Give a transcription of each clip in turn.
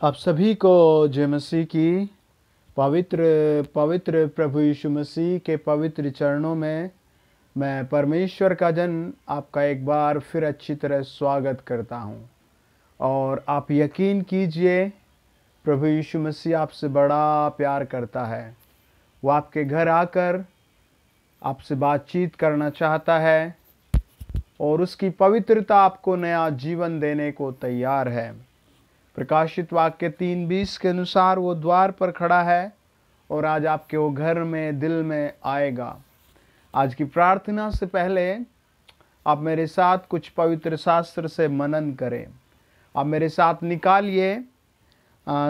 आप सभी को जय मसीह की पवित्र पवित्र प्रभु यीशु मसीह के पवित्र चरणों में मैं परमेश्वर का जन आपका एक बार फिर अच्छी तरह स्वागत करता हूं। और आप यकीन कीजिए, प्रभु यीशु मसीह आपसे बड़ा प्यार करता है। वो आपके घर आकर आपसे बातचीत करना चाहता है और उसकी पवित्रता आपको नया जीवन देने को तैयार है। प्रकाशित वाक्य 3:20 के अनुसार वो द्वार पर खड़ा है और आज आपके वो घर में दिल में आएगा। आज की प्रार्थना से पहले आप मेरे साथ कुछ पवित्र शास्त्र से मनन करें। आप मेरे साथ निकालिए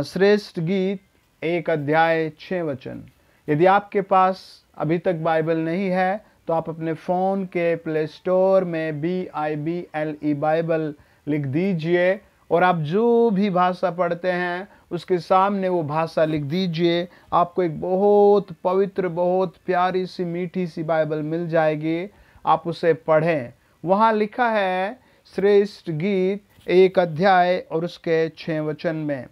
श्रेष्ठ गीत 1 अध्याय 6 वचन। यदि आपके पास अभी तक बाइबल नहीं है तो आप अपने फ़ोन के प्ले स्टोर में BIBLE बाइबल लिख दीजिए और आप जो भी भाषा पढ़ते हैं उसके सामने वो भाषा लिख दीजिए। आपको एक बहुत पवित्र, बहुत प्यारी सी, मीठी सी बाइबल मिल जाएगी। आप उसे पढ़ें। वहाँ लिखा है श्रेष्ठ गीत 1 अध्याय और उसके 6 वचन में,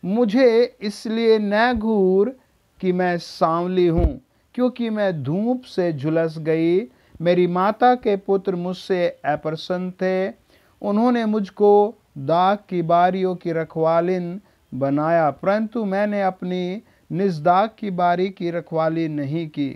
मुझे इसलिए न घूर कि मैं सांवली हूँ, क्योंकि मैं धूप से झुलस गई। मेरी माता के पुत्र मुझसे अप्रसन्न थे। उन्होंने मुझको दाग की बारियों की रखवालिन बनाया, परंतु मैंने अपनी निज दाग की बारी की रखवाली नहीं की।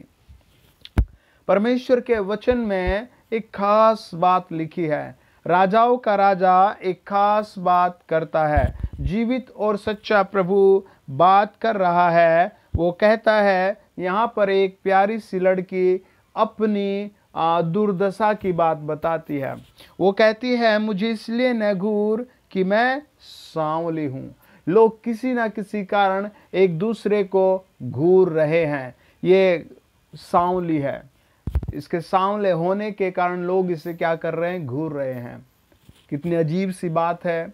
परमेश्वर के वचन में एक खास बात लिखी है। राजाओं का राजा एक खास बात करता है। जीवित और सच्चा प्रभु बात कर रहा है। वो कहता है, यहाँ पर एक प्यारी सी लड़की अपनी दुर्दशा की बात बताती है। वो कहती है, मुझे इसलिए न घूर कि मैं सांवली हूँ। लोग किसी ना किसी कारण एक दूसरे को घूर रहे हैं। ये सांवली है। इसके सांवले होने के कारण लोग इसे क्या कर रहे हैं? घूर रहे हैं। कितनी अजीब सी बात है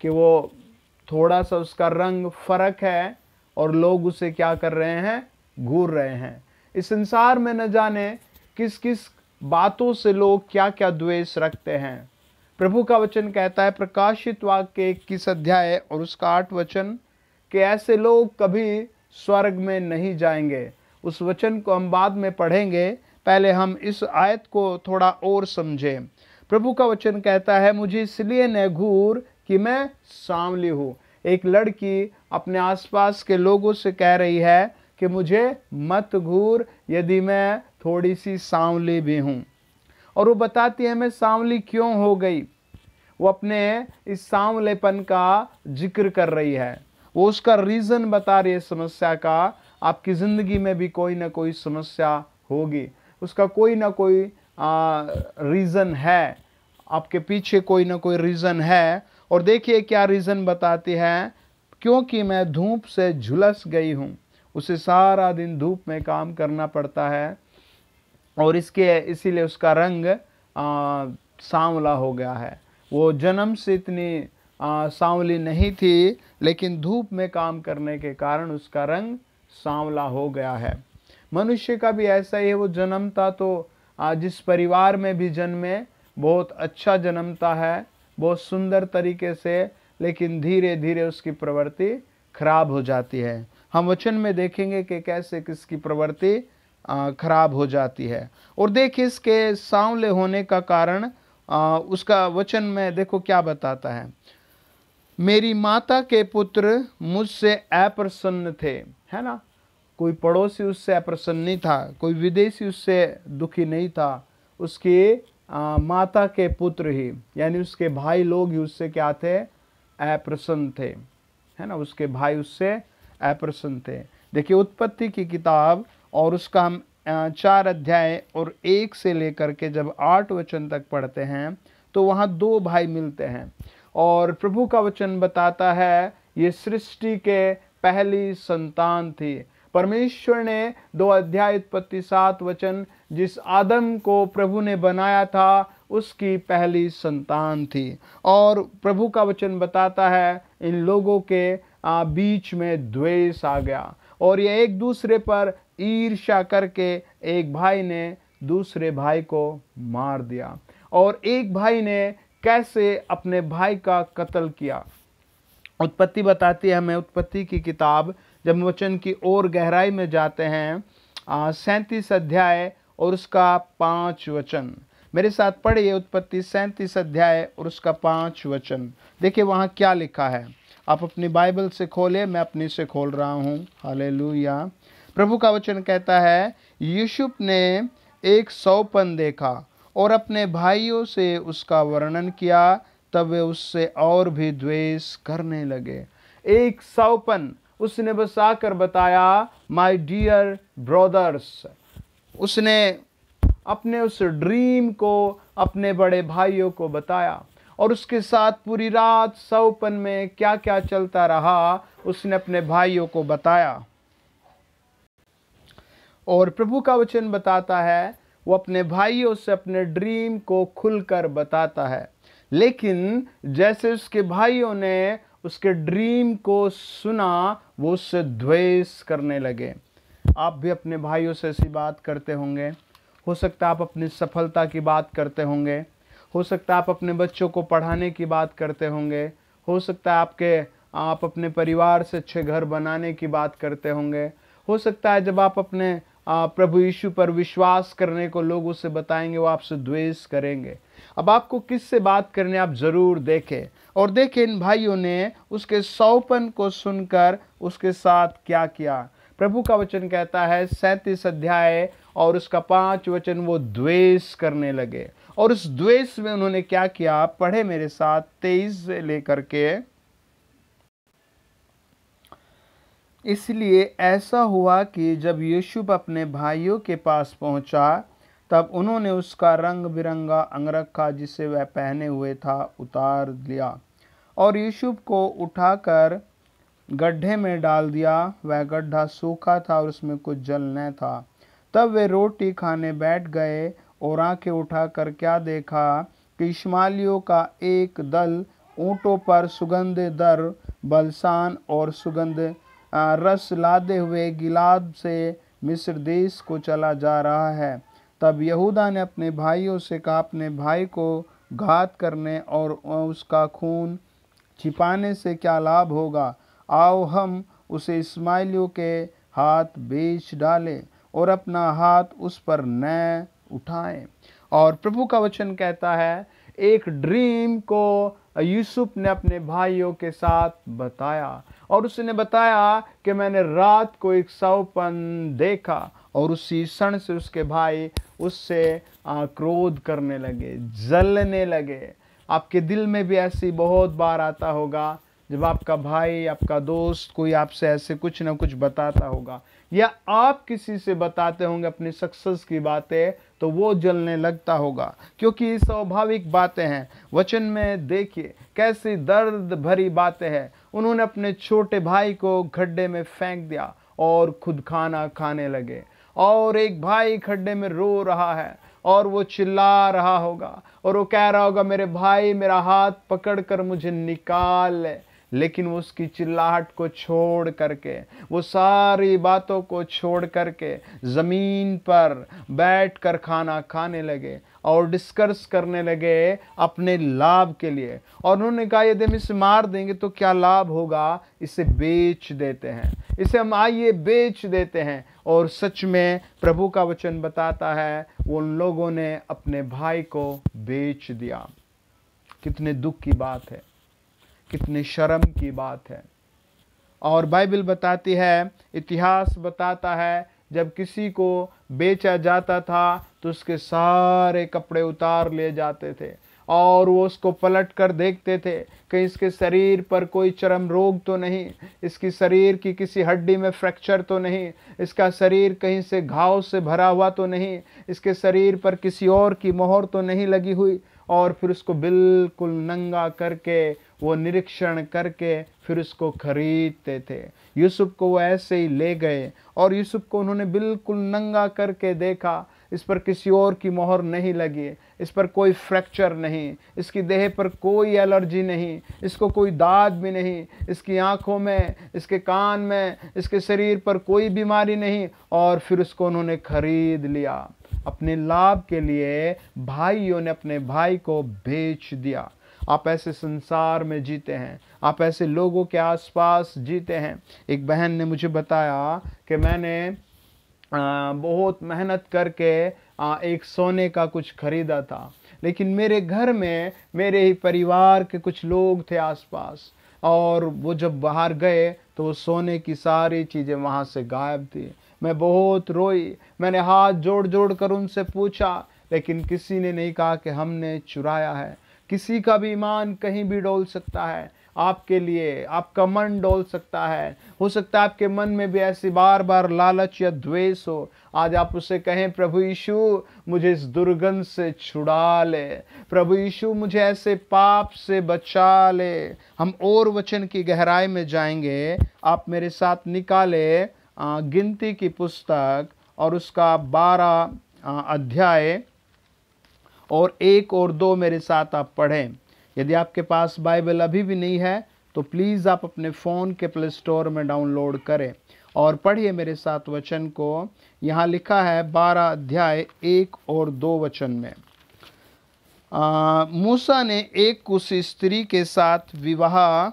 कि वो थोड़ा सा उसका रंग फर्क है और लोग उसे क्या कर रहे हैं? घूर रहे हैं। इस संसार में न जाने किस किस बातों से लोग क्या क्या द्वेष रखते हैं। प्रभु का वचन कहता है, प्रकाशित वाक्य 21 अध्याय और उसका 8 वचन, कि ऐसे लोग कभी स्वर्ग में नहीं जाएंगे। उस वचन को हम बाद में पढ़ेंगे। पहले हम इस आयत को थोड़ा और समझें। प्रभु का वचन कहता है, मुझे इसलिए न घूर कि मैं सांवली हूँ। एक लड़की अपने आसपास के लोगों से कह रही है कि मुझे मत घूर यदि मैं थोड़ी सी सांवली भी हूँ। और वो बताती है, मैं सांवली क्यों हो गई। वो अपने इस सांवलेपन का जिक्र कर रही है। वो उसका रीज़न बता रही है समस्या का। आपकी ज़िंदगी में भी कोई ना कोई समस्या होगी, उसका कोई ना कोई रीज़न है। आपके पीछे कोई ना कोई रीज़न है। और देखिए क्या रीज़न बताती है, क्योंकि मैं धूप से झुलस गई हूँ। उसे सारा दिन धूप में काम करना पड़ता है और इसीलिए उसका रंग सांवला हो गया है। वो जन्म से इतनी सांवली नहीं थी, लेकिन धूप में काम करने के कारण उसका रंग सांवला हो गया है। मनुष्य का भी ऐसा ही है। वो जन्मता तो जिस परिवार में भी जन्मे बहुत अच्छा जन्मता है, बहुत सुंदर तरीके से, लेकिन धीरे धीरे उसकी प्रवृत्ति खराब हो जाती है। हम वचन में देखेंगे कि कैसे किसकी प्रवृत्ति खराब हो जाती है। और देखिए इसके सांवले होने का कारण उसका वचन में देखो क्या बताता है, मेरी माता के पुत्र मुझसे अप्रसन्न थे। है ना, कोई पड़ोसी उससे अप्रसन्न नहीं था, कोई विदेशी उससे दुखी नहीं था। उसकी माता के पुत्र ही, यानी उसके भाई लोग ही उससे क्या थे? अप्रसन्न थे। है ना, उसके भाई उससे अप्रसन्न थे। देखिए उत्पत्ति की किताब और उसका हम 4 अध्याय और 1 से लेकर के जब 8 वचन तक पढ़ते हैं तो वहाँ 2 भाई मिलते हैं। और प्रभु का वचन बताता है, ये सृष्टि के पहली संतान थी। परमेश्वर ने 2 अध्याय उत्पत्ति 7 वचन, जिस आदम को प्रभु ने बनाया था उसकी पहली संतान थी। और प्रभु का वचन बताता है, इन लोगों के बीच में द्वेष आ गया और ये एक दूसरे पर ईर्ष्या करके एक भाई ने दूसरे भाई को मार दिया। और एक भाई ने कैसे अपने भाई का कत्ल किया। उत्पत्ति बताती है हमें, उत्पत्ति की किताब, जब हम वचन की और गहराई में जाते हैं, 37 अध्याय और उसका 5 वचन। मेरे साथ पढ़िए उत्पत्ति 37 अध्याय और उसका 5 वचन। देखिए वहाँ क्या लिखा है। आप अपनी बाइबल से खोले, मैं अपनी से खोल रहा हूँ। हालेलुया। प्रभु का वचन कहता है, यूसुफ ने एक सौपन देखा और अपने भाइयों से उसका वर्णन किया, तब वे उससे और भी द्वेष करने लगे। एक सौपन उसने बस आकर बताया, माय डियर ब्रदर्स। उसने अपने उस ड्रीम को अपने बड़े भाइयों को बताया और उसके साथ पूरी रात सौपन में क्या क्या चलता रहा उसने अपने भाइयों को बताया। और प्रभु का वचन बताता है, वो अपने भाइयों से अपने ड्रीम को खुलकर बताता है। लेकिन जैसे उसके भाइयों ने उसके ड्रीम को सुना, वो उससे द्वेष करने लगे। आप भी अपने भाइयों से ऐसी बात करते होंगे। हो सकता है आप अपनी सफलता की बात करते होंगे, हो सकता है आप अपने बच्चों को पढ़ाने की बात करते होंगे, हो सकता है आप अपने परिवार से अच्छे घर बनाने की बात करते होंगे, हो सकता है जब आप अपने प्रभु यीशु पर विश्वास करने को लोग उसे बताएंगे, वो आपसे द्वेष करेंगे। अब आपको किससे बात करने, आप ज़रूर देखें। और देखें इन भाइयों ने उसके सौपन को सुनकर उसके साथ क्या किया। प्रभु का वचन कहता है 37 अध्याय और उसका 5 वचन, वो द्वेष करने लगे। और उस द्वेष में उन्होंने क्या किया, पढ़े मेरे साथ 23 से लेकर के। इसलिए ऐसा हुआ कि जब यूसुफ अपने भाइयों के पास पहुंचा, तब उन्होंने उसका रंग बिरंगा अंगरखा जिसे वह पहने हुए था उतार लिया और यूसुफ को उठाकर गड्ढे में डाल दिया। वह गड्ढा सूखा था और उसमें कुछ जल न था। तब वे रोटी खाने बैठ गए और आंखें उठाकर क्या देखा कि इश्माएलियों का एक दल ऊँटों पर सुगंधद्र बलसान और सुगंध रस लादे हुए गिलाद से मिस्र देश को चला जा रहा है। तब यहूदा ने अपने भाइयों से कहा, अपने भाई को घात करने और उसका खून छिपाने से क्या लाभ होगा। आओ हम उसे इश्माएलियों के हाथ बेच डालें और अपना हाथ उस पर न उठाएं। और प्रभु का वचन कहता है, एक ड्रीम को यूसुफ ने अपने भाइयों के साथ बताया और उसने बताया कि मैंने रात को एक सौपन देखा। और उसी क्षण से उसके भाई उससे क्रोध करने लगे, जलने लगे। आपके दिल में भी ऐसी बहुत बार आता होगा, जब आपका भाई, आपका दोस्त कोई आपसे ऐसे कुछ ना कुछ बताता होगा, या आप किसी से बताते होंगे अपनी सक्सेस की बातें, तो वो जलने लगता होगा, क्योंकि ये स्वाभाविक बातें हैं। वचन में देखिए कैसी दर्द भरी बातें हैं। उन्होंने अपने छोटे भाई को खड्डे में फेंक दिया और खुद खाना खाने लगे। और एक भाई खड्डे में रो रहा है और वो चिल्ला रहा होगा और वो कह रहा होगा, मेरे भाई मेरा हाथ पकड़कर मुझे निकाल ले। लेकिन वो उसकी चिल्लाहट को छोड़ करके, वो सारी बातों को छोड़ करके ज़मीन पर बैठकर खाना खाने लगे और डिस्कस करने लगे अपने लाभ के लिए। और उन्होंने कहा, यदि हम इसे मार देंगे तो क्या लाभ होगा, इसे बेच देते हैं, इसे हम आइए बेच देते हैं। और सच में प्रभु का वचन बताता है, उन लोगों ने अपने भाई को बेच दिया। कितने दुख की बात है, कितनी शर्म की बात है। और बाइबल बताती है, इतिहास बताता है, जब किसी को बेचा जाता था तो उसके सारे कपड़े उतार लिए जाते थे और वो उसको पलट कर देखते थे कहीं इसके शरीर पर कोई चर्म रोग तो नहीं, इसकी शरीर की किसी हड्डी में फ्रैक्चर तो नहीं, इसका शरीर कहीं से घाव से भरा हुआ तो नहीं, इसके शरीर पर किसी और की मोहर तो नहीं लगी हुई। और फिर उसको बिल्कुल नंगा करके, वो निरीक्षण करके फिर उसको खरीदते थे। यूसुफ को वो ऐसे ही ले गए और यूसुफ को उन्होंने बिल्कुल नंगा करके देखा, इस पर किसी और की मोहर नहीं लगी, इस पर कोई फ्रैक्चर नहीं, इसकी देह पर कोई एलर्जी नहीं, इसको कोई दाग भी नहीं, इसकी आंखों में, इसके कान में, इसके शरीर पर कोई बीमारी नहीं। और फिर उसको उन्होंने खरीद लिया अपने लाभ के लिए। भाइयों ने अपने भाई को बेच दिया। आप ऐसे संसार में जीते हैं, आप ऐसे लोगों के आसपास जीते हैं। एक बहन ने मुझे बताया कि मैंने बहुत मेहनत करके एक सोने का कुछ खरीदा था, लेकिन मेरे घर में मेरे ही परिवार के कुछ लोग थे आसपास, और वो जब बाहर गए तो वो सोने की सारी चीज़ें वहाँ से गायब थी। मैं बहुत रोई, मैंने हाथ जोड़ जोड़ कर उनसे पूछा, लेकिन किसी ने नहीं कहा कि हमने चुराया है। किसी का भी ईमान कहीं भी डोल सकता है, आपके लिए आपका मन डोल सकता है। हो सकता है आपके मन में भी ऐसी बार बार लालच या द्वेष हो। आज आप उसे कहें, प्रभु यीशु मुझे इस दुर्गंध से छुड़ा ले, प्रभु यीशु मुझे ऐसे पाप से बचा ले। हम और वचन की गहराई में जाएंगे। आप मेरे साथ निकाले गिनती की पुस्तक और उसका 12 अध्याय और 1 और 2 मेरे साथ आप पढ़ें। यदि आपके पास बाइबल अभी भी नहीं है तो प्लीज़ आप अपने फ़ोन के प्ले स्टोर में डाउनलोड करें और पढ़िए मेरे साथ वचन को। यहाँ लिखा है 12 अध्याय 1 और 2 वचन में, मूसा ने एक कुशी स्त्री के साथ विवाह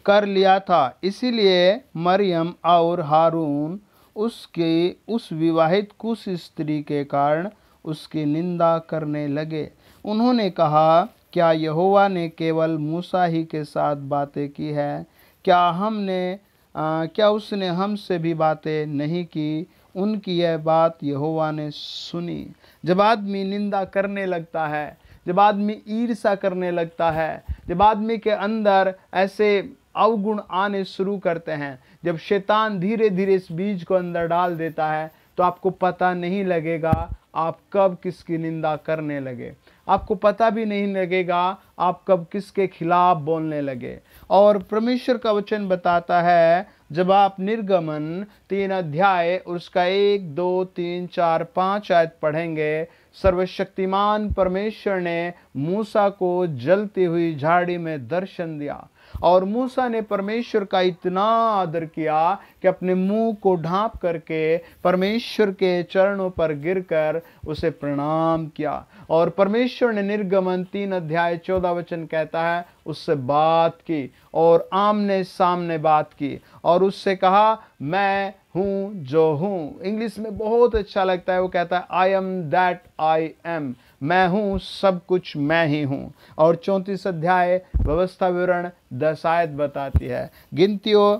कर लिया था, इसीलिए मरियम और हारून उसके उस विवाहित कुश स्त्री के कारण उसकी निंदा करने लगे। उन्होंने कहा, क्या यहोवा ने केवल मूसा ही के साथ बातें की है? क्या उसने हमसे भी बातें नहीं की? उनकी यह बात यहोवा ने सुनी। जब आदमी निंदा करने लगता है, जब आदमी ईर्ष्या करने लगता है, जब आदमी के अंदर ऐसे अवगुण आने शुरू करते हैं, जब शैतान धीरे धीरे इस बीज को अंदर डाल देता है, तो आपको पता नहीं लगेगा आप कब किसकी निंदा करने लगे, आपको पता भी नहीं लगेगा आप कब किसके खिलाफ बोलने लगे। और परमेश्वर का वचन बताता है, जब आप निर्गमन 3 अध्याय उसका 1, 2, 3, 4, 5 आयत पढ़ेंगे, सर्वशक्तिमान परमेश्वर ने मूसा को जलती हुई झाड़ी में दर्शन दिया, और मूसा ने परमेश्वर का इतना आदर किया कि अपने मुंह को ढांप करके परमेश्वर के चरणों पर गिरकर उसे प्रणाम किया। और परमेश्वर ने निर्गमन 3 अध्याय 14 वचन कहता है, उससे बात की और आमने सामने बात की और उससे कहा, मैं हूँ जो हूँ। इंग्लिश में बहुत अच्छा लगता है, वो कहता है, I am that I am, मैं हूँ, सब कुछ मैं ही हूँ। और 34 अध्याय व्यवस्था विवरण 10 आयत बताती है। गिनतियों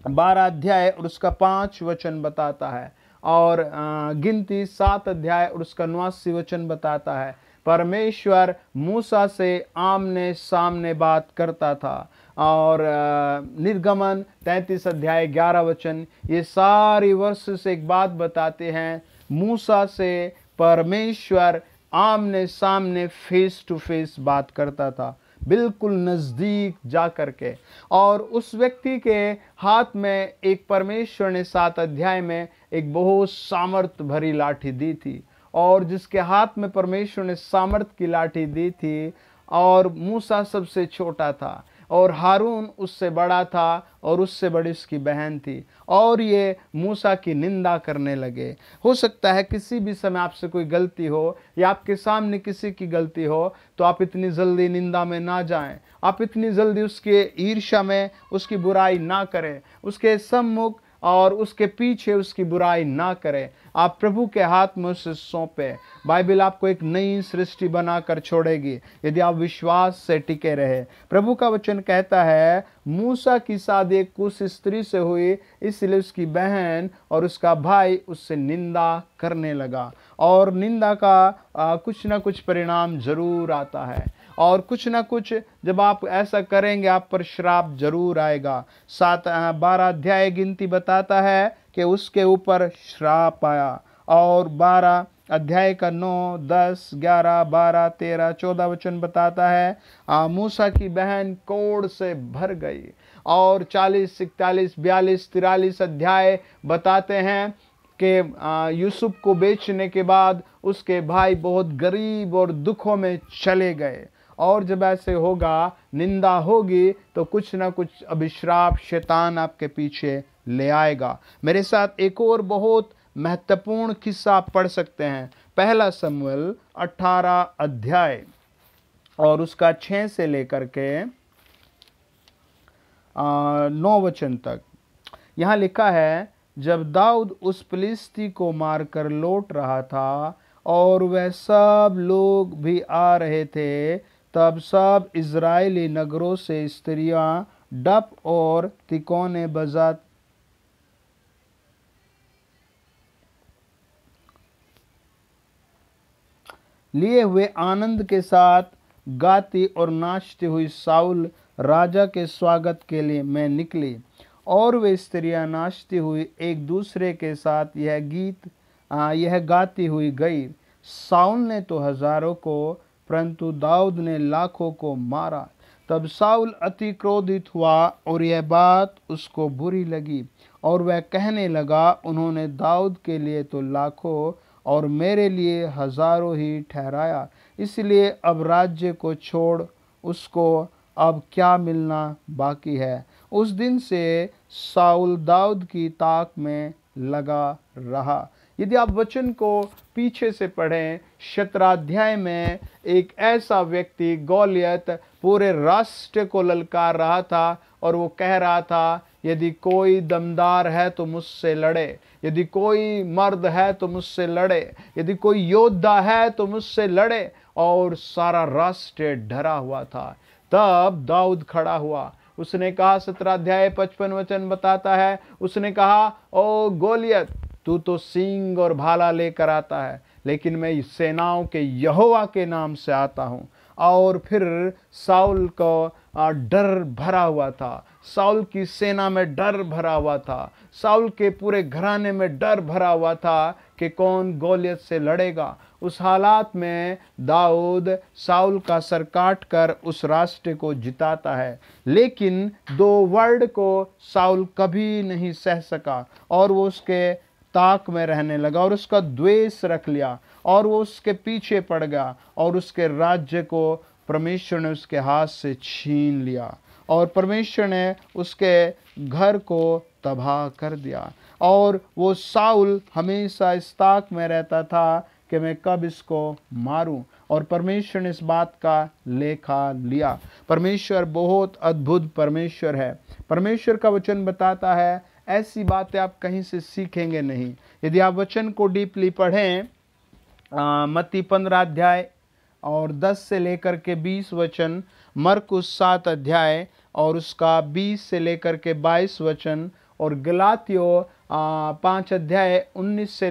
12 अध्याय और उसका 5 वचन बताता है, और गिनती 7 अध्याय और उसका 89 वचन बताता है, परमेश्वर मूसा से आमने सामने बात करता था। और निर्गमन 33 अध्याय 11 वचन, ये सारी वर्ष से एक बात बताते हैं, मूसा से परमेश्वर आमने सामने फेस टू फेस बात करता था, बिल्कुल नज़दीक जा करके। और उस व्यक्ति के हाथ में एक परमेश्वर ने 7 अध्याय में एक बहुत सामर्थ भरी लाठी दी थी, और जिसके हाथ में परमेश्वर ने सामर्थ की लाठी दी थी, और मूसा सबसे छोटा था और हारून उससे बड़ा था और उससे बड़ी उसकी बहन थी, और ये मूसा की निंदा करने लगे। हो सकता है किसी भी समय आपसे कोई गलती हो या आपके सामने किसी की गलती हो, तो आप इतनी जल्दी निंदा में ना जाएं, आप इतनी जल्दी उसके ईर्ष्या में उसकी बुराई ना करें, उसके सम्मुख और उसके पीछे उसकी बुराई ना करें। आप प्रभु के हाथ में उसे सौंपें। बाइबल आपको एक नई सृष्टि बनाकर छोड़ेगी यदि आप विश्वास से टिके रहे। प्रभु का वचन कहता है, मूसा की शादी एक कुश स्त्री से हुई, इसलिए उसकी बहन और उसका भाई उससे निंदा करने लगा, और निंदा का कुछ ना कुछ परिणाम जरूर आता है, और कुछ ना कुछ जब आप ऐसा करेंगे आप पर श्राप जरूर आएगा। 12 अध्याय गिनती बताता है कि उसके ऊपर श्राप आया, और 12 अध्याय का 9, 10, 11, 12, 13, 14 वचन बताता है, मूसा की बहन कोढ़ से भर गई। और 40, 41, 42, 43 अध्याय बताते हैं कि यूसुफ को बेचने के बाद उसके भाई बहुत गरीब और दुखों में चले गए। और जब ऐसे होगा, निंदा होगी, तो कुछ ना कुछ अभिश्राप शैतान आपके पीछे ले आएगा। मेरे साथ एक और बहुत महत्वपूर्ण किस्सा आप पढ़ सकते हैं। पहला शमूएल 18 अध्याय और उसका 6 से लेकर के 9 वचन तक। यहाँ लिखा है, जब दाऊद उस फिलिस्ती को मारकर लौट रहा था और वह सब लोग भी आ रहे थे, तब सब इज़राइली नगरों से स्त्रियां डप और तिकोने बजा लिए हुए आनंद के साथ गाती और नाचती हुई साउल राजा के स्वागत के लिए मैं निकली। और वे स्त्रियां नाचती हुई एक दूसरे के साथ यह गाती हुई गई, साउल ने तो हजारों को परंतु दाऊद ने लाखों को मारा। तब साउल अति क्रोधित हुआ और यह बात उसको बुरी लगी, और वह कहने लगा, उन्होंने दाऊद के लिए तो लाखों और मेरे लिए हजारों ही ठहराया, इसलिए अब राज्य को छोड़ उसको अब क्या मिलना बाकी है। उस दिन से साउल दाऊद की ताक में लगा रहा। यदि आप वचन को पीछे से पढ़ें, 17 अध्याय में एक ऐसा व्यक्ति गोलियत पूरे राष्ट्र को ललकार रहा था और वो कह रहा था, यदि कोई दमदार है तो मुझसे लड़े, यदि कोई मर्द है तो मुझसे लड़े, यदि कोई योद्धा है तो मुझसे लड़े। और सारा राष्ट्र डरा हुआ था। तब दाऊद खड़ा हुआ, उसने कहा, 17 अध्याय 55 वचन बताता है, उसने कहा, ओ गोलियत, तू तो सींग और भाला लेकर आता है, लेकिन मैं सेनाओं के यहोवा के नाम से आता हूँ। और फिर साउल को डर भरा हुआ था, साउल की सेना में डर भरा हुआ था, साउल के पूरे घराने में डर भरा हुआ था कि कौन गोलियत से लड़ेगा। उस हालात में दाऊद साउल का सर काट कर उस राष्ट्र को जिताता है, लेकिन 2 वर्ड को साउल कभी नहीं सह सका और वो उसके ताक में रहने लगा और उसका द्वेष रख लिया और वो उसके पीछे पड़ गया और उसके राज्य को परमेश्वर ने उसके हाथ से छीन लिया और परमेश्वर ने उसके घर को तबाह कर दिया। और वो साउल हमेशा इस ताक में रहता था कि मैं कब इसको मारूं, और परमेश्वर ने इस बात का लेखा लिया। परमेश्वर बहुत अद्भुत परमेश्वर है। परमेश्वर का वचन बताता है, ऐसी बातें आप कहीं से सीखेंगे नहीं। यदि आप वचन को डीपली पढ़ें, मत्ती 15 अध्याय और 10 से लेकर के 20 वचन, मरकुस 7 अध्याय और उसका 20 से लेकर के 22 वचन, और गलातियों 5 अध्याय 19 से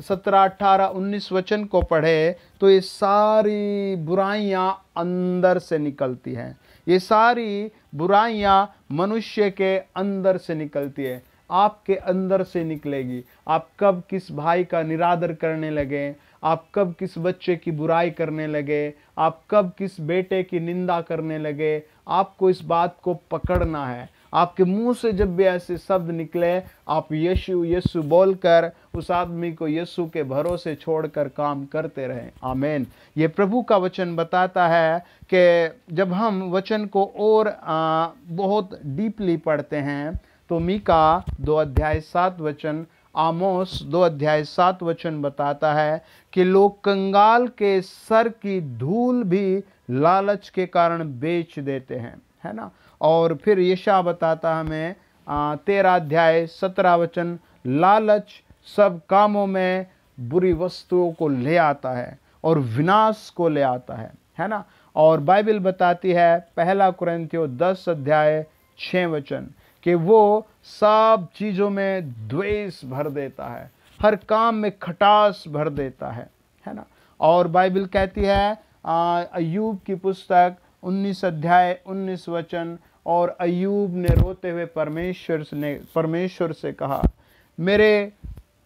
17, 18, 19 वचन को पढ़े तो ये सारी बुराइयां अंदर से निकलती हैं। ये सारी बुराइयां मनुष्य के अंदर से निकलती है, आपके अंदर से निकलेगी। आप कब किस भाई का निरादर करने लगे, आप कब किस बच्चे की बुराई करने लगे, आप कब किस बेटे की निंदा करने लगे, आपको इस बात को पकड़ना है। आपके मुंह से जब भी ऐसे शब्द निकले, आप यीशु यीशु बोलकर उस आदमी को यीशु के भरोसे छोड़कर काम करते रहें। आमीन। ये प्रभु का वचन बताता है कि जब हम वचन को और बहुत डीपली पढ़ते हैं तो मीका 2 अध्याय 7 वचन, आमोस 2 अध्याय 7 वचन बताता है कि लोग कंगाल के सर की धूल भी लालच के कारण बेच देते हैं, है ना। और फिर यशायाह बताता हमें 13 अध्याय 17 वचन, लालच सब कामों में बुरी वस्तुओं को ले आता है और विनाश को ले आता है ना। और बाइबल बताती है 1 कुरिन्थियों 10 अध्याय 6 वचन कि वो सब चीज़ों में द्वेष भर देता है, हर काम में खटास भर देता है ना। और बाइबल कहती है अय्यूब की पुस्तक 19 अध्याय 19 वचन, और अय्यूब ने रोते हुए परमेश्वर से कहा, मेरे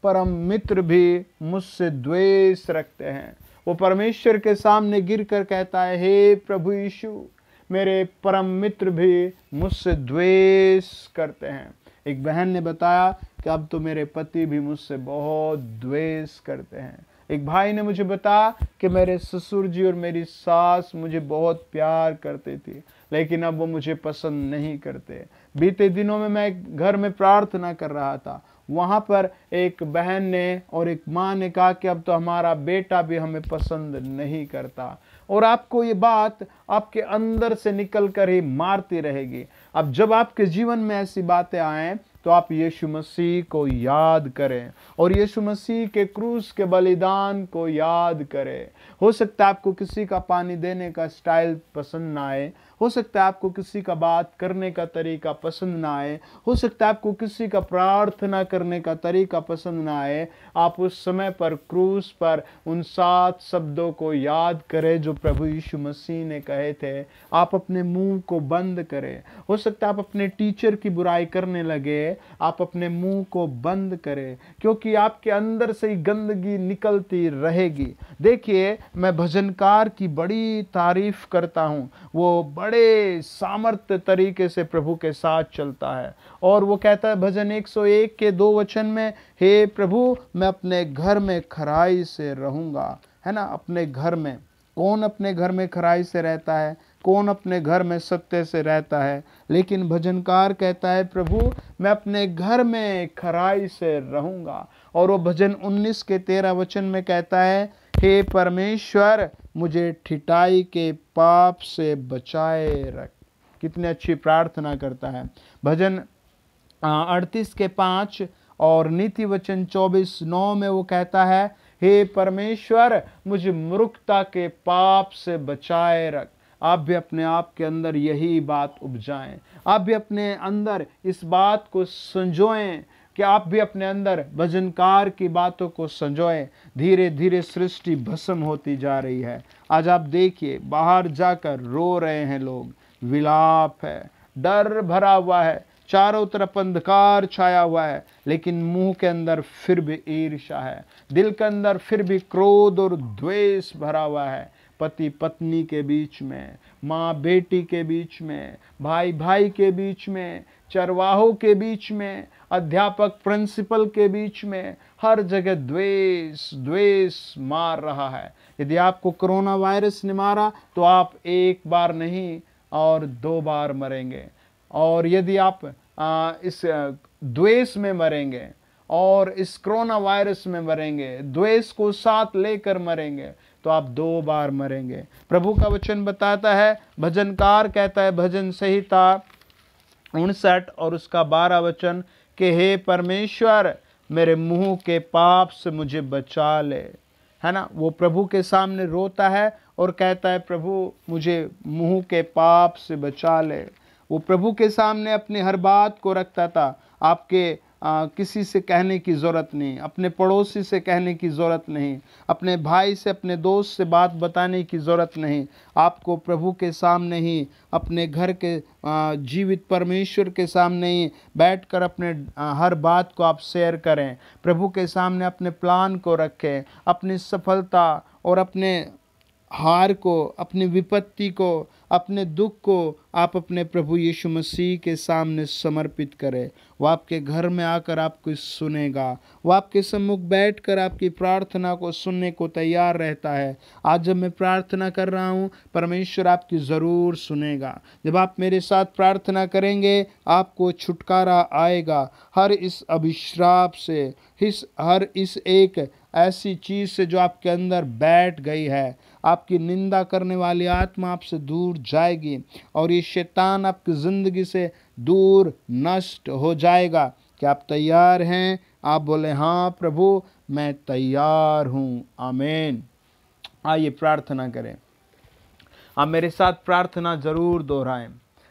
परम मित्र भी मुझसे द्वेष रखते हैं। वो परमेश्वर के सामने गिरकर कहता है, हे प्रभु यीशु, मेरे परम मित्र भी मुझसे द्वेष करते हैं। एक बहन ने बताया कि अब तो मेरे पति भी मुझसे बहुत द्वेष करते हैं। एक भाई ने मुझे बताया कि मेरे ससुर जी और मेरी सास मुझे बहुत प्यार करते थे, लेकिन अब वो मुझे पसंद नहीं करते। बीते दिनों में मैं घर में प्रार्थना कर रहा था वहाँ पर एक बहन ने और एक माँ ने कहा कि अब तो हमारा बेटा भी हमें पसंद नहीं करता, और आपको ये बात आपके अंदर से निकल कर ही मारती रहेगी। अब जब आपके जीवन में ऐसी बातें आएं तो आप यीशु मसीह को याद करें और यीशु मसीह के क्रूस के बलिदान को याद करें। हो सकता है आपको किसी का पानी देने का स्टाइल पसंद ना आए, हो सकता है आपको किसी का बात करने का तरीका पसंद ना आए, हो सकता है आपको किसी का प्रार्थना करने का तरीका पसंद ना आए। आप उस समय पर क्रूस पर उन 7 शब्दों को याद करें जो प्रभु यीशु मसीह ने कहे थे। आप अपने मुंह को बंद करें। हो सकता है आप अपने टीचर की बुराई करने लगे, आप अपने मुंह को बंद करें, क्योंकि आपके अंदर से ही गंदगी निकलती रहेगी। देखिए, मैं भजनकार की बड़ी तारीफ करता हूँ। वो बड़े सामर्थ्य तरीके से प्रभु के साथ चलता है और वो कहता है भजन 101 के 2 वचन में, हे प्रभु मैं अपने घर में खराई से रहूंगा। है ना, अपने घर में। कौन अपने घर में खराई से रहता है? कौन अपने घर में सत्य से रहता है? लेकिन भजनकार कहता है प्रभु मैं अपने घर में खराई से रहूंगा। और वो भजन 19 के 13 वचन में कहता है, हे परमेश्वर मुझे ठिठाई के पाप से बचाए रख। कितनी अच्छी प्रार्थना करता है। भजन 38 के 5 और नीति वचन 24:9 में वो कहता है, हे परमेश्वर मुझे मूर्खता के पाप से बचाए रख। आप भी अपने आप के अंदर यही बात उपजाएं। आप भी अपने अंदर इस बात को संजोएं कि आप भी अपने अंदर भजनकार की बातों को संजोएं। धीरे धीरे सृष्टि भस्म होती जा रही है। आज आप देखिए, बाहर जाकर रो रहे हैं लोग, विलाप है, डर भरा हुआ है, चारों तरफ अंधकार छाया हुआ है, लेकिन मुंह के अंदर फिर भी ईर्ष्या है, दिल के अंदर फिर भी क्रोध और द्वेष भरा हुआ है। पति पत्नी के बीच में, माँ बेटी के बीच में, भाई भाई के बीच में, चरवाहों के बीच में, अध्यापक प्रिंसिपल के बीच में, हर जगह द्वेष द्वेष मार रहा है। यदि आपको कोरोना वायरस ने मारा तो आप 1 बार नहीं और 2 बार मरेंगे। और यदि आप इस द्वेष में मरेंगे और इस कोरोना वायरस में मरेंगे, द्वेष को साथ लेकर मरेंगे, तो आप 2 बार मरेंगे। प्रभु का वचन बताता है, भजनकार कहता है भजन संहिता 59 और उसका 12 वचन कि हे परमेश्वर मेरे मुंह के पाप से मुझे बचा ले। है ना, वो प्रभु के सामने रोता है और कहता है प्रभु मुझे मुंह के पाप से बचा ले। वो प्रभु के सामने अपनी हर बात को रखता था। आपके किसी से कहने की ज़रूरत नहीं, अपने पड़ोसी से कहने की ज़रूरत नहीं, अपने भाई से अपने दोस्त से बात बताने की ज़रूरत नहीं। आपको प्रभु के सामने ही, अपने घर के जीवित परमेश्वर के सामने ही बैठकर अपने हर बात को आप शेयर करें। प्रभु के सामने अपने प्लान को रखें, अपनी सफलता और अपने हार को, अपनी विपत्ति को, अपने दुख को आप अपने प्रभु यीशु मसीह के सामने समर्पित करें। वो आपके घर में आकर आपको सुनेगा। वो आपके सम्मुख बैठकर आपकी प्रार्थना को सुनने को तैयार रहता है। आज जब मैं प्रार्थना कर रहा हूँ, परमेश्वर आपकी ज़रूर सुनेगा। जब आप मेरे साथ प्रार्थना करेंगे, आपको छुटकारा आएगा हर इस अभिश्राप से, हर इस एक ऐसी चीज़ से जो आपके अंदर बैठ गई है। आपकी निंदा करने वाली आत्मा आपसे दूर जाएगी और ये शैतान आपकी ज़िंदगी से दूर नष्ट हो जाएगा। क्या आप तैयार हैं? आप बोले हाँ प्रभु मैं तैयार हूँ। आमीन। आइए प्रार्थना करें। आप मेरे साथ प्रार्थना ज़रूर दोहराएं।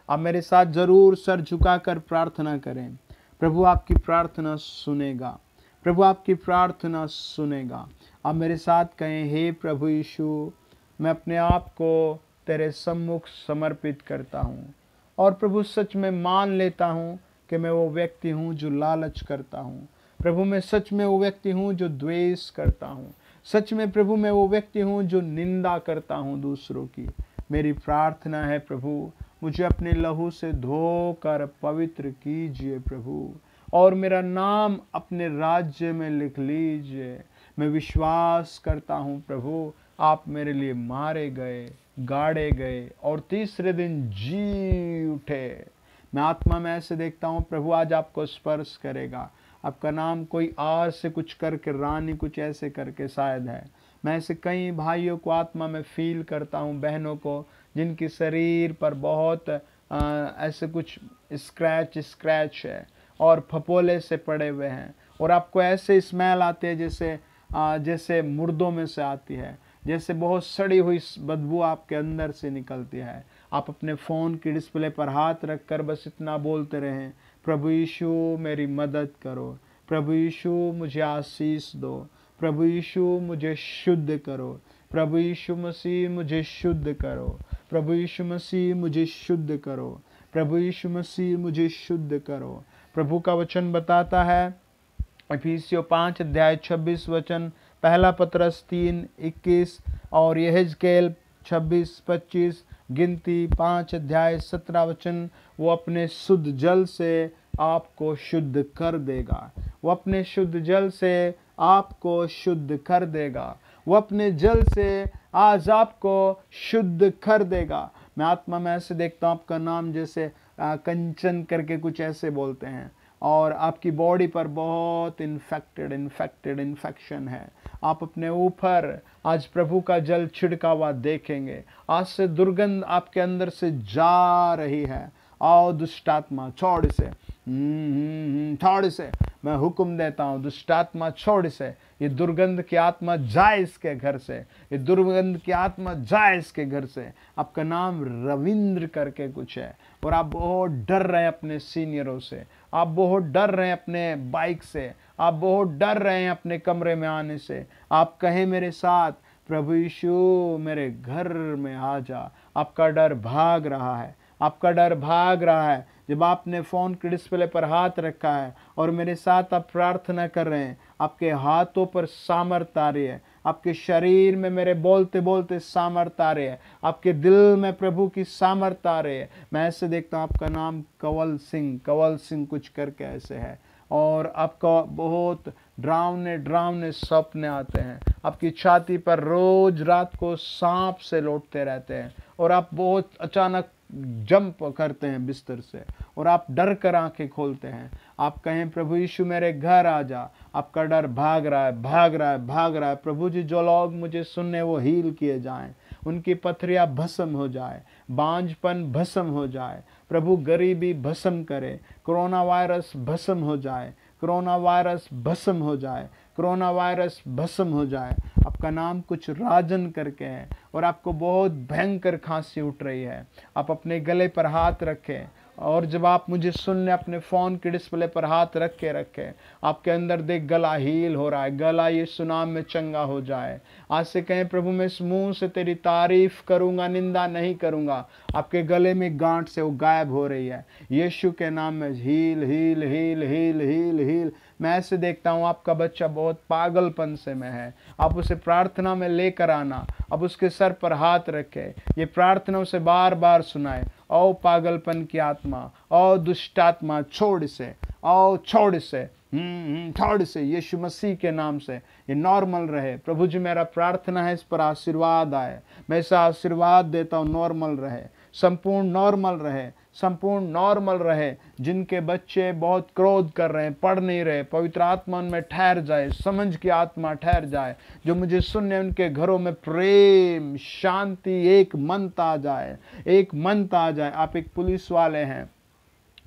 आप मेरे साथ ज़रूर सर झुकाकर प्रार्थना करें। प्रभु आपकी प्रार्थना सुनेगा। प्रभु आपकी प्रार्थना सुनेगा। आप मेरे साथ कहें, हे प्रभु यीशु मैं अपने आप को तेरे सम्मुख समर्पित करता हूँ और प्रभु सच में मान लेता हूँ कि मैं वो व्यक्ति हूँ जो लालच करता हूँ। प्रभु मैं सच में वो व्यक्ति हूँ जो द्वेष करता हूँ। सच में प्रभु मैं वो व्यक्ति हूँ जो निंदा करता हूँ दूसरों की। मेरी प्रार्थना है प्रभु मुझे अपने लहू से धोकर पवित्र कीजिए प्रभु, और मेरा नाम अपने राज्य में लिख लीजिए। मैं विश्वास करता हूँ प्रभु आप मेरे लिए मारे गए, गाड़े गए और तीसरे दिन जी उठे। मैं आत्मा में ऐसे देखता हूँ प्रभु आज आपको स्पर्श करेगा, आपका नाम कोई आर से कुछ करके, रानी कुछ ऐसे करके शायद है। मैं ऐसे कई भाइयों को आत्मा में फील करता हूँ, बहनों को, जिनकी शरीर पर बहुत ऐसे कुछ स्क्रैच है और फपोले से पड़े हुए हैं, और आपको ऐसे स्मेल आते हैं जैसे मुर्दों में से आती है, जैसे बहुत सड़ी हुई बदबू आपके अंदर से निकलती है। आप अपने फ़ोन की डिस्प्ले पर हाथ रखकर बस इतना बोलते रहें, प्रभु यीशु मेरी मदद करो, प्रभु यीशु मुझे आशीष दो, प्रभु यीशु मुझे शुद्ध करो, प्रभु यीशु मसीह मुझे शुद्ध करो, प्रभु यीशु मसीह मुझे शुद्ध करो, प्रभु यीशु मसीह मुझे शुद्ध करो। प्रभु का वचन बताता है, इफिसियों 5 अध्याय 26 वचन, पहला पतरस 3:21 और यहेजकेल 26-25, गिनती 5 अध्याय 17 वचन, वो अपने शुद्ध जल से आपको शुद्ध कर देगा। वो अपने शुद्ध जल से आपको शुद्ध कर देगा। वो अपने जल से आज आपको शुद्ध कर देगा। मैं आत्मा में ऐसे देखता हूँ, आपका नाम जैसे कंचन करके कुछ ऐसे बोलते हैं, और आपकी बॉडी पर बहुत इन्फेक्शन है। आप अपने ऊपर आज प्रभु का जल छिड़का हुआ देखेंगे। आज से दुर्गंध आपके अंदर से जा रही है। आओ दुष्टात्मा छोड़ से, छोड़ से, मैं हुक्म देता हूँ, दुष्टात्मा छोड़ से, ये दुर्गंध की आत्मा जाए इसके घर से, ये दुर्गंध की आत्मा जाए इसके घर से। आपका नाम रविंद्र करके कुछ है, और आप बहुत डर रहे हैं अपने सीनियरों से, आप बहुत डर रहे हैं अपने बाइक से, आप बहुत डर रहे हैं अपने कमरे में आने से। आप कहें मेरे साथ, प्रभु यीशु मेरे घर में आ जा। आपका डर भाग रहा है, आपका डर भाग रहा है। जब आपने फ़ोन के डिस्प्ले पर हाथ रखा है और मेरे साथ आप प्रार्थना कर रहे हैं, आपके हाथों पर सामर्थ आ रही है, आपके शरीर में मेरे बोलते बोलते सामर्थ आ रही है, आपके दिल में प्रभु की सामर्थ आ रही है। मैं ऐसे देखता हूँ, आपका नाम कंवल सिंह कुछ करके ऐसे है, और आपका बहुत डरावने सपने आते हैं। आपकी छाती पर रोज रात को सांप से लौटते रहते हैं, और आप बहुत अचानक जंप करते हैं बिस्तर से, और आप डर कर आंखें खोलते हैं। आप कहें, प्रभु यीशु मेरे घर आ जा। आपका डर भाग रहा है, भाग रहा है, भाग रहा है। प्रभु जी, जो लोग मुझे सुनने वो हील किए जाएं, उनकी पथरियां भस्म हो जाए, बांझपन भस्म हो जाए। प्रभु गरीबी भस्म करे, कोरोना वायरस भस्म हो जाए, कोरोना वायरस भस्म हो जाए, कोरोना वायरस भस्म हो जाए। आपका नाम कुछ राजन करके है, और आपको बहुत भयंकर खांसी उठ रही है। आप अपने गले पर हाथ रखें, और जब आप मुझे सुनने अपने फ़ोन के डिस्प्ले पर हाथ रखें, आपके अंदर देख गला हील हो रहा है, गला यीशु नाम में चंगा हो जाए। आज से कहें, प्रभु मैं इस मुंह से तेरी तारीफ करूंगा, निंदा नहीं करूंगा। आपके गले में गांठ से वो गायब हो रही है, यीशु के नाम में heal heal heal heal heal heal. मैं ऐसे देखता हूँ, आपका बच्चा बहुत पागलपन से में है, आप उसे प्रार्थना में लेकर आना। अब उसके सर पर हाथ रखे, ये प्रार्थना उसे बार बार सुनाए। ओ पागलपन की आत्मा, ओ दुष्टात्मा, छोड़ से, ओ छोड़ से, छोड़ से, यीशु मसीह के नाम से ये नॉर्मल रहे। प्रभु जी, मेरा प्रार्थना है इस पर आशीर्वाद आए। मैं इसे आशीर्वाद देता हूँ, नॉर्मल रहे, संपूर्ण नॉर्मल रहे, संपूर्ण नॉर्मल रहे। जिनके बच्चे बहुत क्रोध कर रहे हैं, पढ़ नहीं रहे, पवित्र आत्मा उनमें ठहर जाए, समझ की आत्मा ठहर जाए। जो मुझे सुनने, उनके घरों में प्रेम, शांति, एक मनता आ जाए, एक मनता आ जाए। आप एक पुलिस वाले हैं,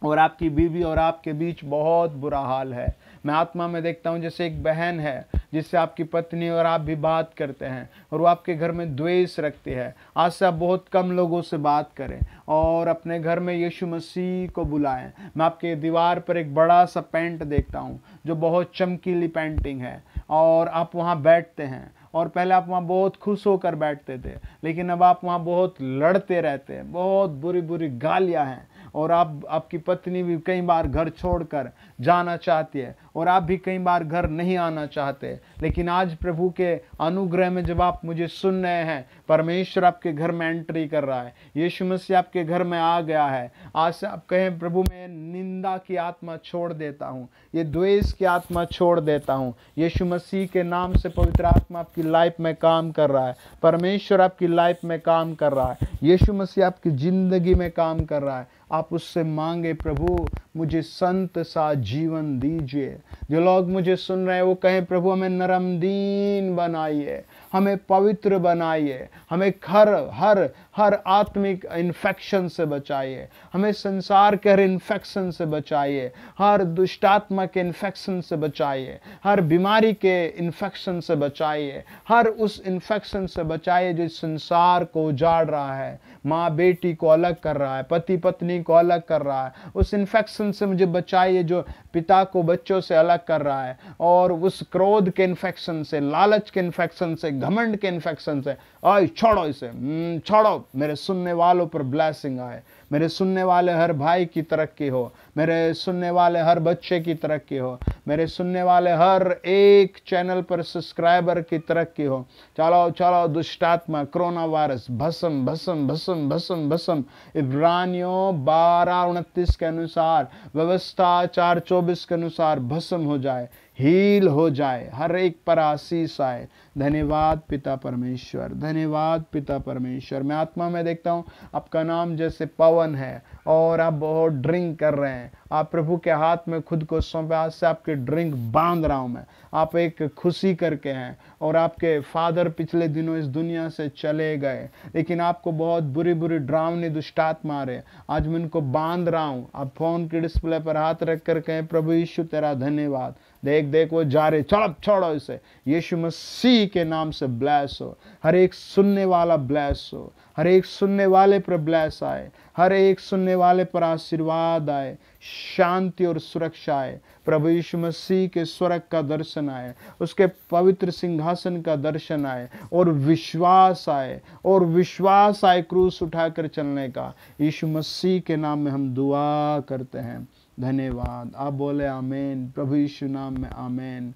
और आपकी बीवी और आपके बीच बहुत बुरा हाल है। मैं आत्मा में देखता हूँ जैसे एक बहन है जिससे आपकी पत्नी और आप भी बात करते हैं, और वो आपके घर में द्वेष रखती है। आज से आप बहुत कम लोगों से बात करें, और अपने घर में यीशु मसीह को बुलाएं। मैं आपके दीवार पर एक बड़ा सा पेंट देखता हूँ जो बहुत चमकीली पेंटिंग है, और आप वहाँ बैठते हैं। और पहले आप वहाँ बहुत खुश होकर बैठते थे, लेकिन अब आप वहाँ बहुत लड़ते रहते हैं, बहुत बुरी बुरी गालियाँ हैं। और आपकी पत्नी भी कई बार घर छोड़कर जाना चाहती है, और आप भी कई बार घर नहीं आना चाहते। लेकिन आज प्रभु के अनुग्रह में जब आप मुझे सुन रहे हैं, परमेश्वर आपके घर में एंट्री कर रहा है, यीशु मसीह आपके घर में आ गया है। आज से आप कहें, प्रभु मैं निंदा की आत्मा छोड़ देता हूँ, ये द्वेष की आत्मा छोड़ देता हूँ। यीशु मसीह के नाम से पवित्र आत्मा आपकी लाइफ में काम कर रहा है, परमेश्वर आपकी लाइफ में काम कर रहा है, यीशु मसीह आपकी जिंदगी में काम कर रहा है। आप उससे मांगे, प्रभु मुझे संत सा जीवन दीजिए। जो लोग मुझे सुन रहे हैं वो कहें, प्रभु हमें नरम दीन बनाइए, हमें पवित्र बनाइए, हमें हर हर हर आत्मिक इन्फेक्शन से बचाइए, हमें संसार के हर इन्फेक्शन से बचाइए, हर दुष्टात्मा के इन्फेक्शन से बचाइए, हर बीमारी के इन्फेक्शन से बचाइए, हर उस इन्फेक्शन से बचाइए जो इस संसार को उजाड़ रहा है, माँ बेटी को अलग कर रहा है, पति पत्नी को अलग कर रहा है। उस इन्फेक्शन से मुझे बचाइए जो पिता को बच्चों से अलग कर रहा है, और उस क्रोध के इन्फेक्शन से, लालच के इन्फेक्शन से, घमंड के इन्फेक्शन से। ओए छोड़ो इसे, छोड़ो। मेरे सुनने वालों पर ब्लेसिंग आए, मेरे सुनने वाले हर भाई की तरक्की हो, मेरे सुनने वाले हर बच्चे की तरक्की हो, मेरे सुनने वाले हर एक चैनल पर सब्सक्राइबर की तरक्की हो। चलो चलो दुष्टात्मा, कोरोना वायरस भस्म भस्म भस्म भस्म भस्म। इब्रानियों 12:29 के अनुसार, व्यवस्था 4:24 के अनुसार भस्म हो जाए, हील हो जाए, हर एक पर आशीष आए। धन्यवाद पिता परमेश्वर, धन्यवाद पिता परमेश्वर। मैं आत्मा में देखता हूँ आपका नाम जैसे पवन है और आप बहुत ड्रिंक कर रहे हैं। आप प्रभु के हाथ में खुद को सौंपे, आज से आपके ड्रिंक बांध रहा हूँ मैं। आप एक खुशी करके हैं, और आपके फादर पिछले दिनों इस दुनिया से चले गए, लेकिन आपको बहुत बुरी बुरी डरावनी दुष्टात्मा आ रहे। आज मैं उनको बांध रहा हूँ। आप फोन के डिस्प्ले पर हाथ रख कर कहें, प्रभु यीशु तेरा धन्यवाद। देख देख वो जा रहे, चलो छोड़ो इसे। यीशु मसीह के नाम से ब्लेस हो, हर एक सुनने वाला ब्लेस हो, हर एक सुनने वाले पर ब्लेस आए, हर एक सुनने वाले पर आशीर्वाद आए, शांति और सुरक्षा आए। प्रभु यीशु मसीह के स्वर्ग का दर्शन आए, उसके पवित्र सिंहासन का दर्शन आए, और विश्वास आए, और विश्वास आए क्रूस उठाकर चलने का। यीशु मसीह के नाम में हम दुआ करते हैं, धन्यवाद। आप बोले आमीन, प्रभु यीशु नाम में आमीन।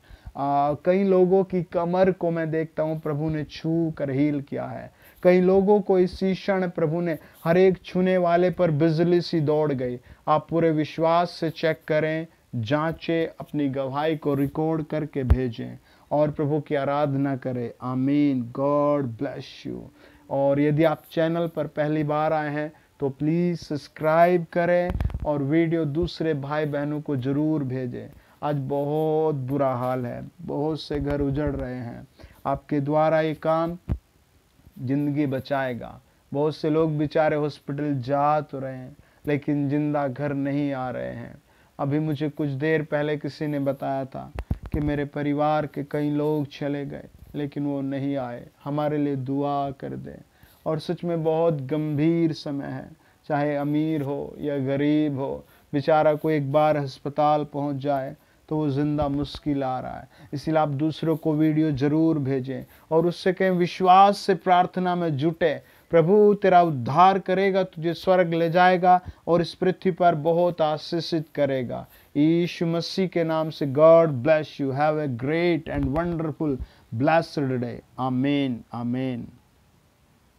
कई लोगों की कमर को मैं देखता हूँ प्रभु ने छू कर हील किया है। कई लोगों को इसी क्षण प्रभु ने, हर एक छूने वाले पर बिजली सी दौड़ गई। आप पूरे विश्वास से चेक करें, जांचें, अपनी गवाही को रिकॉर्ड करके भेजें और प्रभु की आराधना करें। आमीन। God bless you. और यदि आप चैनल पर पहली बार आए हैं तो प्लीज़ सब्सक्राइब करें और वीडियो दूसरे भाई बहनों को ज़रूर भेजें। आज बहुत बुरा हाल है, बहुत से घर उजड़ रहे हैं। आपके द्वारा ये काम जिंदगी बचाएगा। बहुत से लोग बेचारे हॉस्पिटल जा तो रहे हैं लेकिन जिंदा घर नहीं आ रहे हैं। अभी मुझे कुछ देर पहले किसी ने बताया था कि मेरे परिवार के कई लोग चले गए लेकिन वो नहीं आए, हमारे लिए दुआ कर दें। और सच में बहुत गंभीर समय है, चाहे अमीर हो या गरीब हो, बेचारा को एक बार अस्पताल पहुंच जाए तो वो जिंदा मुश्किल आ रहा है। इसलिए आप दूसरों को वीडियो जरूर भेजें और उससे कहें विश्वास से प्रार्थना में जुटे। प्रभु तेरा उद्धार करेगा, तुझे स्वर्ग ले जाएगा और इस पृथ्वी पर बहुत आशीषित करेगा। यीशु मसीह के नाम से God bless you. Have a great and wonderful blessed day. आमीन, आमीन।